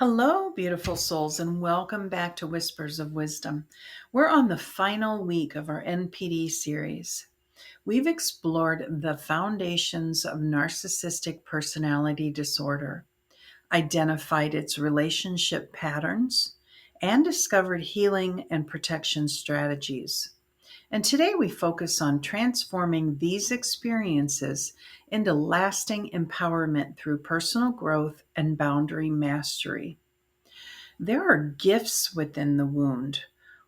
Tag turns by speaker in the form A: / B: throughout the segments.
A: Hello, beautiful souls, and welcome back to Whispers of Wisdom. We're on the final week of our NPD series. We've explored the foundations of narcissistic personality disorder, identified its relationship patterns, and discovered healing and protection strategies. And today we focus on transforming these experiences into lasting empowerment through personal growth and boundary mastery. There are gifts within the wound.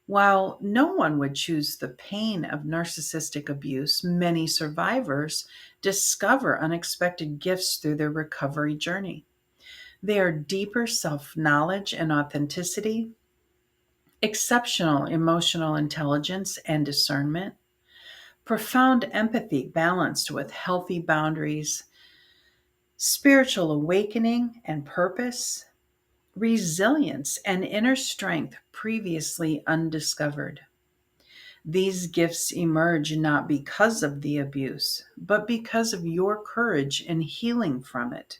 A: While no one would choose the pain of narcissistic abuse, many survivors discover unexpected gifts through their recovery journey. They are deeper self knowledge and authenticity, exceptional emotional intelligence and discernment, profound empathy balanced with healthy boundaries, spiritual awakening and purpose, resilience and inner strength previously undiscovered. These gifts emerge not because of the abuse, but because of your courage in healing from it.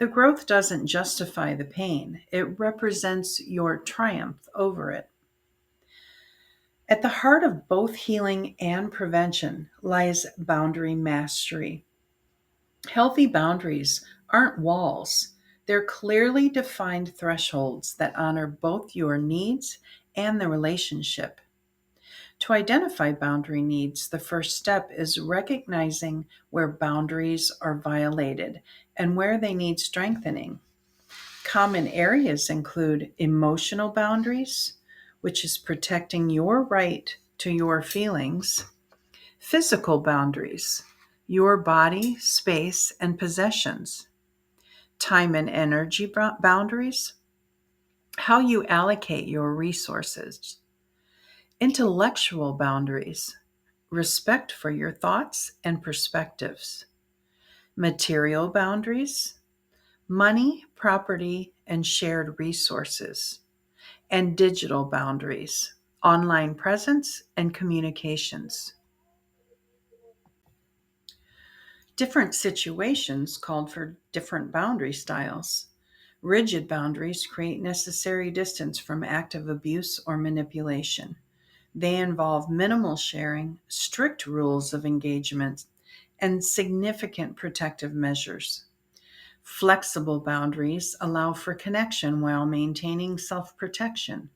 A: The growth doesn't justify the pain, it represents your triumph over it. At the heart of both healing and prevention lies boundary mastery. Healthy boundaries aren't walls, they're clearly defined thresholds that honor both your needs and the relationship. To identify boundary needs, the first step is recognizing where boundaries are violated and where they need strengthening. Common areas include emotional boundaries, which is protecting your right to your feelings, physical boundaries, your body, space, and possessions, time and energy boundaries, how you allocate your resources, intellectual boundaries, respect for your thoughts and perspectives, material boundaries, money, property, and shared resources, and digital boundaries, online presence and communications. Different situations called for different boundary styles. Rigid boundaries create necessary distance from active abuse or manipulation. They involve minimal sharing, strict rules of engagement, and significant protective measures. Flexible boundaries allow for connection while maintaining self protection.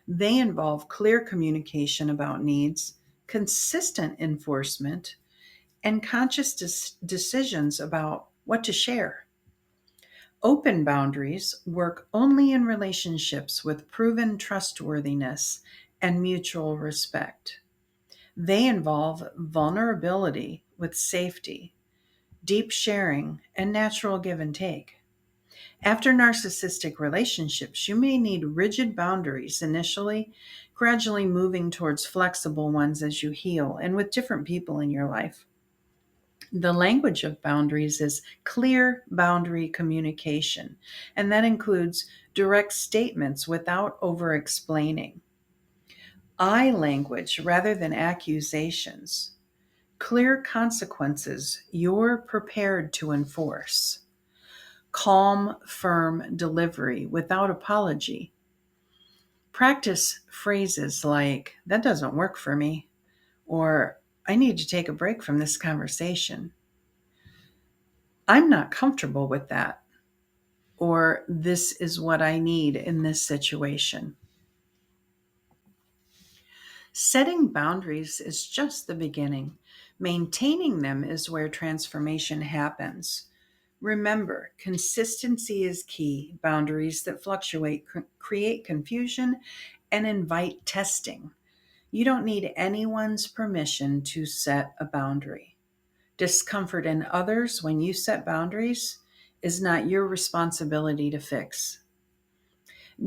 A: They involve clear communication about needs, consistent enforcement, and conscious decisions about what to share. Open boundaries work only in relationships with proven trustworthiness and mutual respect. They involve vulnerability with safety, deep sharing, and natural give and take. After narcissistic relationships, you may need rigid boundaries initially, gradually moving towards flexible ones as you heal and with different people in your life. The language of boundaries is clear boundary communication, and that includes direct statements without over explaining, I language rather than accusations, clear consequences you're prepared to enforce, calm, firm delivery without apology. Practice phrases like, that doesn't work for me, or I need to take a break from this conversation. I'm not comfortable with that, or this is what I need in this situation. Setting boundaries is just the beginning. Maintaining them is where transformation happens. Remember, consistency is key. Boundaries that fluctuate create confusion and invite testing. You don't need anyone's permission to set a boundary. Discomfort in others when you set boundaries is not your responsibility to fix.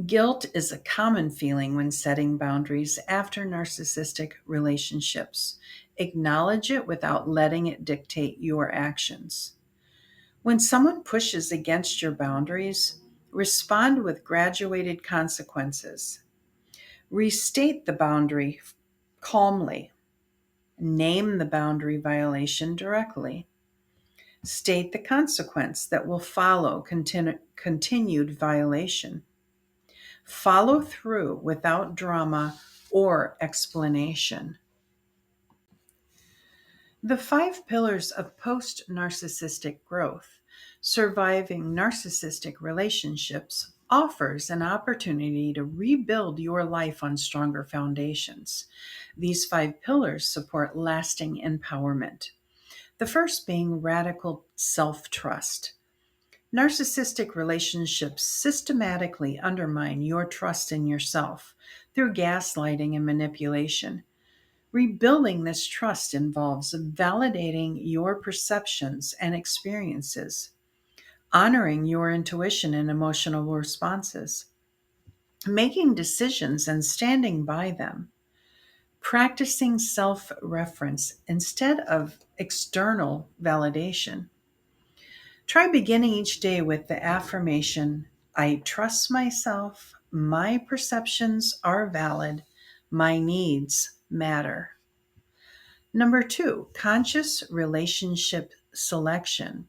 A: Guilt is a common feeling when setting boundaries after narcissistic relationships. Acknowledge it without letting it dictate your actions. When someone pushes against your boundaries, respond with graduated consequences. Restate the boundary calmly. Name the boundary violation directly. State the consequence that will follow continued violation. Follow through without drama or explanation. The five pillars of post narcissistic growth. Surviving narcissistic relationships offers an opportunity to rebuild your life on stronger foundations. These five pillars support lasting empowerment. The first being radical self trust. Narcissistic relationships systematically undermine your trust in yourself through gaslighting and manipulation. Rebuilding this trust involves validating your perceptions and experiences, honoring your intuition and emotional responses, making decisions and standing by them, practicing self reference instead of external validation. Try beginning each day with the affirmation: I trust myself, my perceptions are valid, my needs matter. Number two, conscious relationship selection.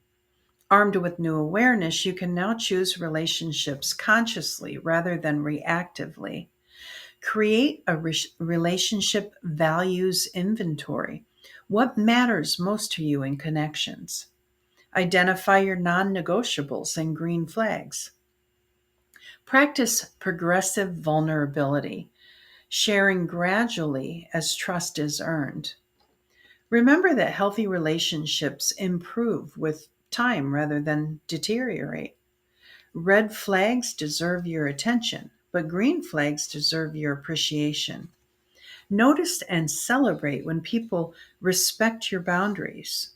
A: Armed with new awareness, you can now choose relationships consciously rather than reactively. Create a relationship values inventory. What matters most to you in connections? Identify your non negotiables and green flags. Practice progressive vulnerability, sharing gradually as trust is earned. Remember that healthy relationships improve with time rather than deteriorate. Red flags deserve your attention, but green flags deserve your appreciation. Notice and celebrate when people respect your boundaries,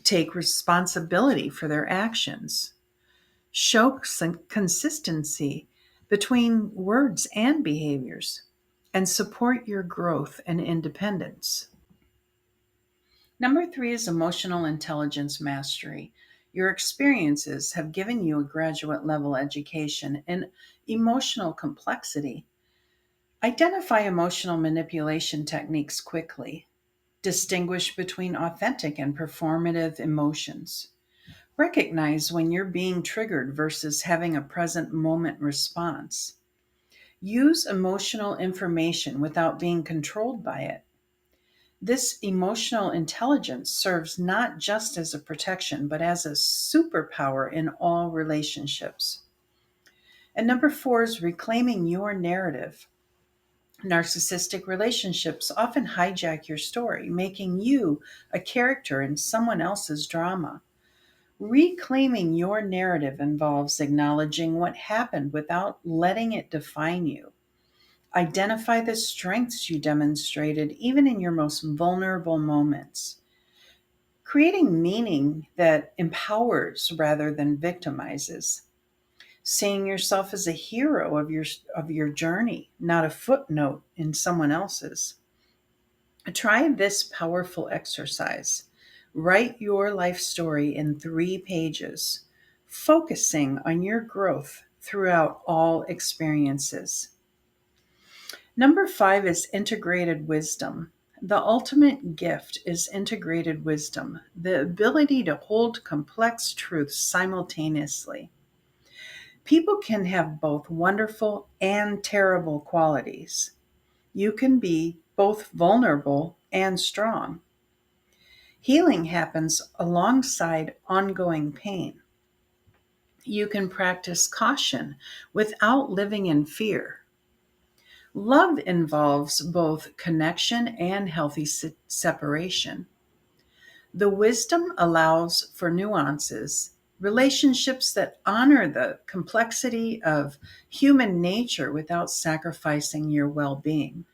A: take responsibility for their actions, show some consistency between words and behaviors, and support your growth and independence. Number three is emotional intelligence mastery. Your experiences have given you a graduate level education in emotional complexity. Identify emotional manipulation techniques quickly. Distinguish between authentic and performative emotions. Recognize when you're being triggered versus having a present moment response. Use emotional information without being controlled by it. This emotional intelligence serves not just as a protection, but as a superpower in all relationships. And number four is reclaiming your narrative. Narcissistic relationships often hijack your story, making you a character in someone else's drama. Reclaiming your narrative involves acknowledging what happened without letting it define you. Identify the strengths you demonstrated even in your most vulnerable moments. Creating meaning that empowers rather than victimizes. Seeing yourself as a hero of your journey, not a footnote in someone else's. Try this powerful exercise. Write your life story in 3 pages, focusing on your growth throughout all experiences. Number five is integrated wisdom. The ultimate gift is integrated wisdom, the ability to hold complex truths simultaneously. People can have both wonderful and terrible qualities. You can be both vulnerable and strong. Healing happens alongside ongoing pain. You can practice caution without living in fear. Love involves both connection and healthy separation. The wisdom allows for nuances, relationships that honor the complexity of human nature without sacrificing your well being.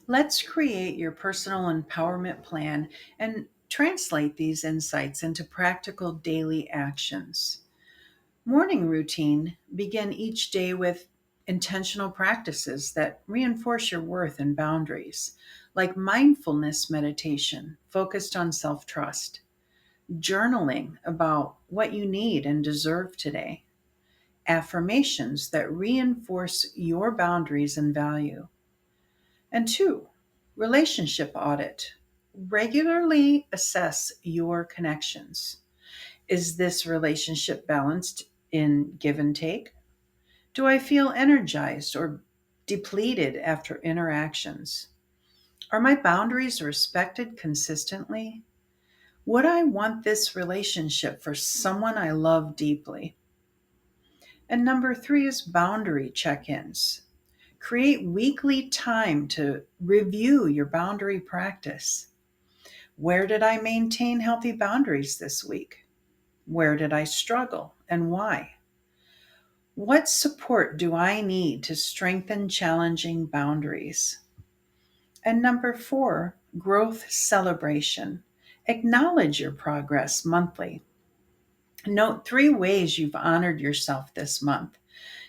A: Let's create your personal empowerment plan and translate these insights into practical daily actions. Morning routine. Begin each day with intentional practices that reinforce your worth and boundaries, like mindfulness meditation focused on self trust, journaling about what you need and deserve today, affirmations that reinforce your boundaries and value. And two, relationship audit. Regularly assess your connections. Is this relationship balanced in give and take? Do I feel energized or depleted after interactions? Are my boundaries respected consistently? Would I want this relationship for someone I love deeply? And number three is boundary check ins. Create weekly time to review your boundary practice. Where did I maintain healthy boundaries this week? Where did I struggle and why? What support do I need to strengthen challenging boundaries? And number four, growth celebration. Acknowledge your progress monthly. Note 3 ways you've honored yourself this month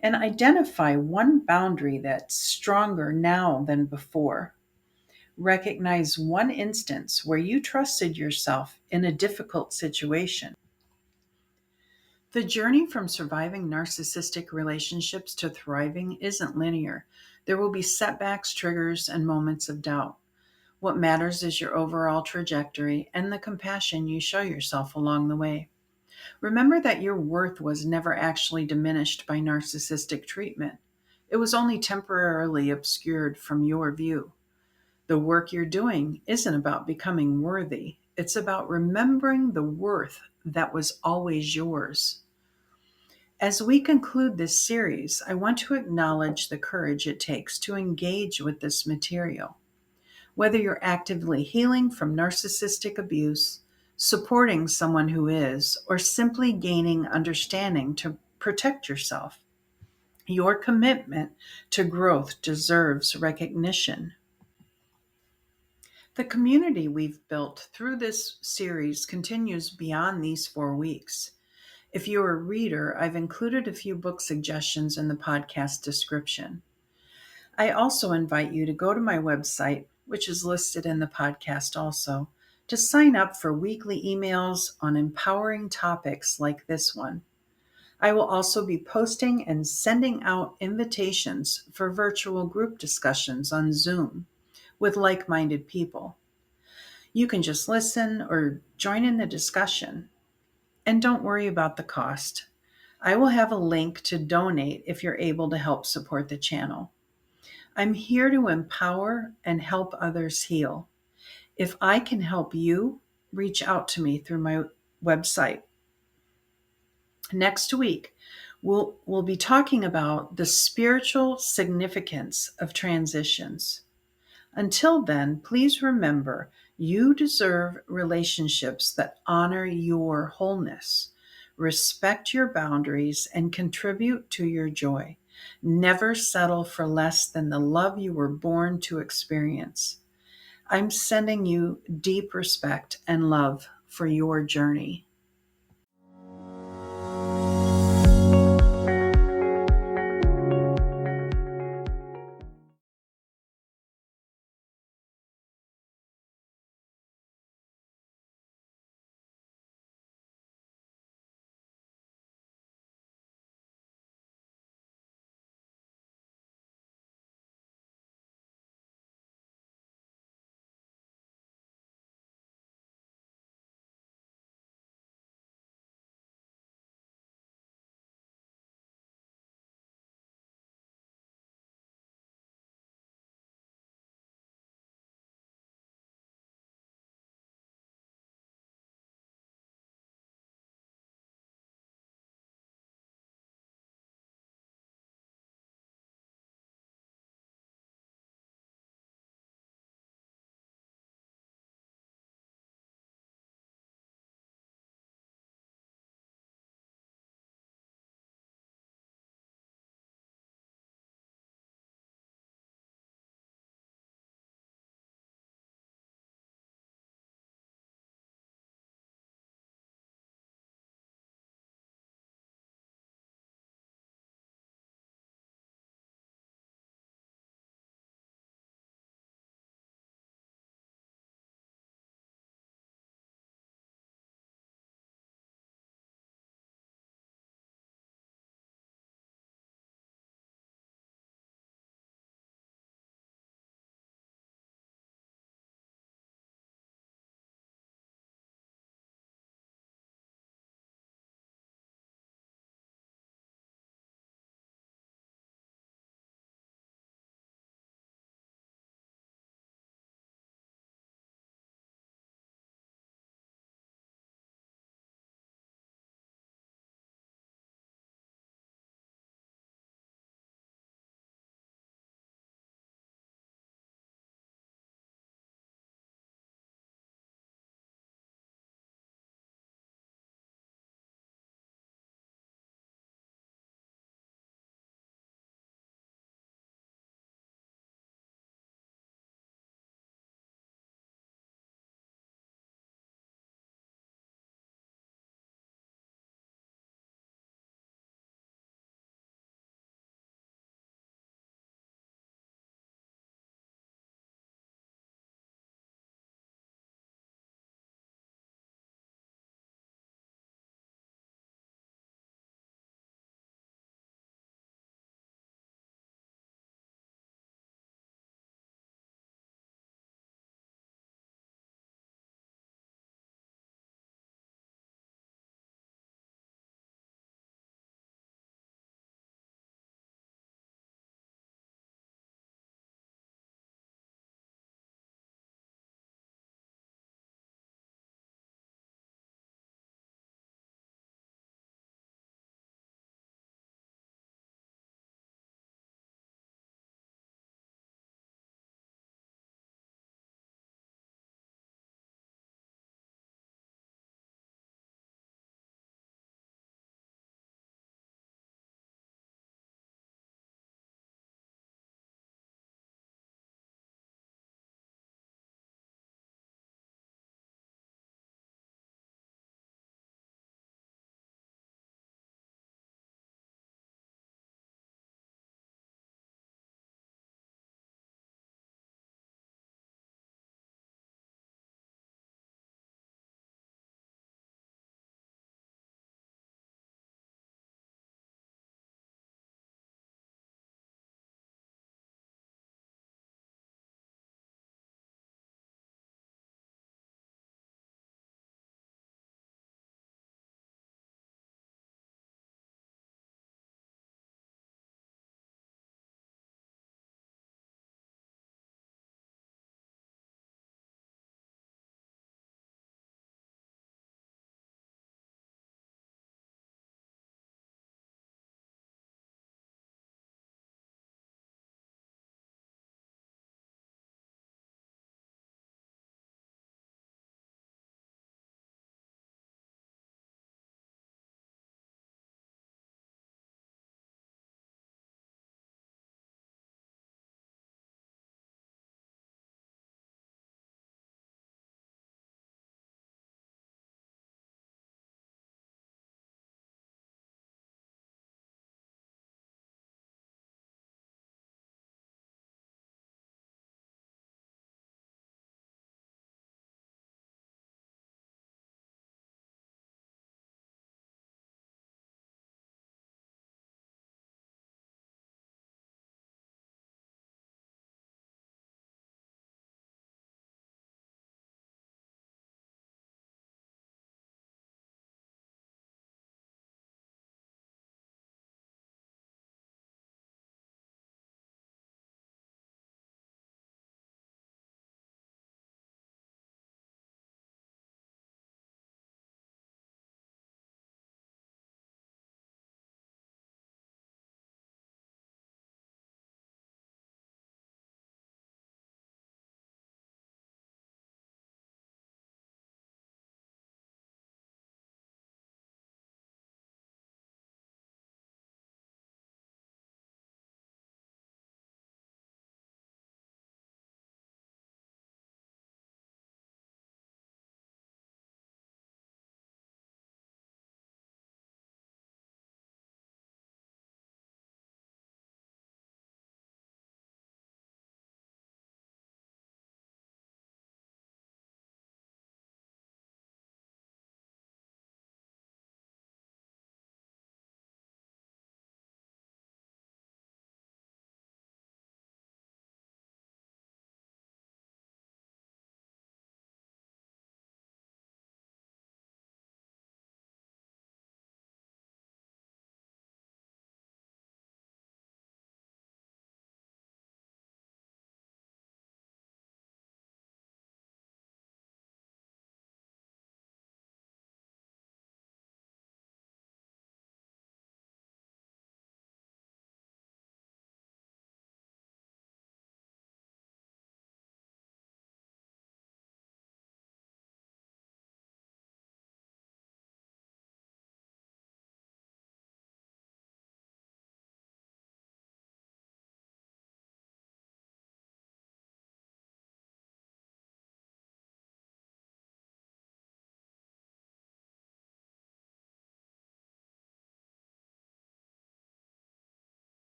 A: and identify one boundary that's stronger now than before. Recognize one instance where you trusted yourself in a difficult situation. The journey from surviving narcissistic relationships to thriving isn't linear. There will be setbacks, triggers, and moments of doubt. What matters is your overall trajectory and the compassion you show yourself along the way. Remember that your worth was never actually diminished by narcissistic treatment. It was only temporarily obscured from your view. The work you're doing isn't about becoming worthy, it's about remembering the worth that was always yours. As we conclude this series, I want to acknowledge the courage it takes to engage with this material. Whether you're actively healing from narcissistic abuse, supporting someone who is, or simply gaining understanding to protect yourself, your commitment to growth deserves recognition. The community we've built through this series continues beyond these 4 weeks. If you're a reader, I've included a few book suggestions in the podcast description. I also invite you to go to my website, which is listed in the podcast also, to sign up for weekly emails on empowering topics like this one. I will also be posting and sending out invitations for virtual group discussions on Zoom with like-minded people. You can just listen or join in the discussion. And don't worry about the cost. I will have a link to donate if you're able to help support the channel. I'm here to empower and help others heal. If I can help you, reach out to me through my website. Next week, we'll be talking about the spiritual significance of transitions. Until then, please remember you deserve relationships that honor your wholeness, respect your boundaries, and contribute to your joy. Never settle for less than the love you were born to experience. I'm sending you deep respect and love for your journey.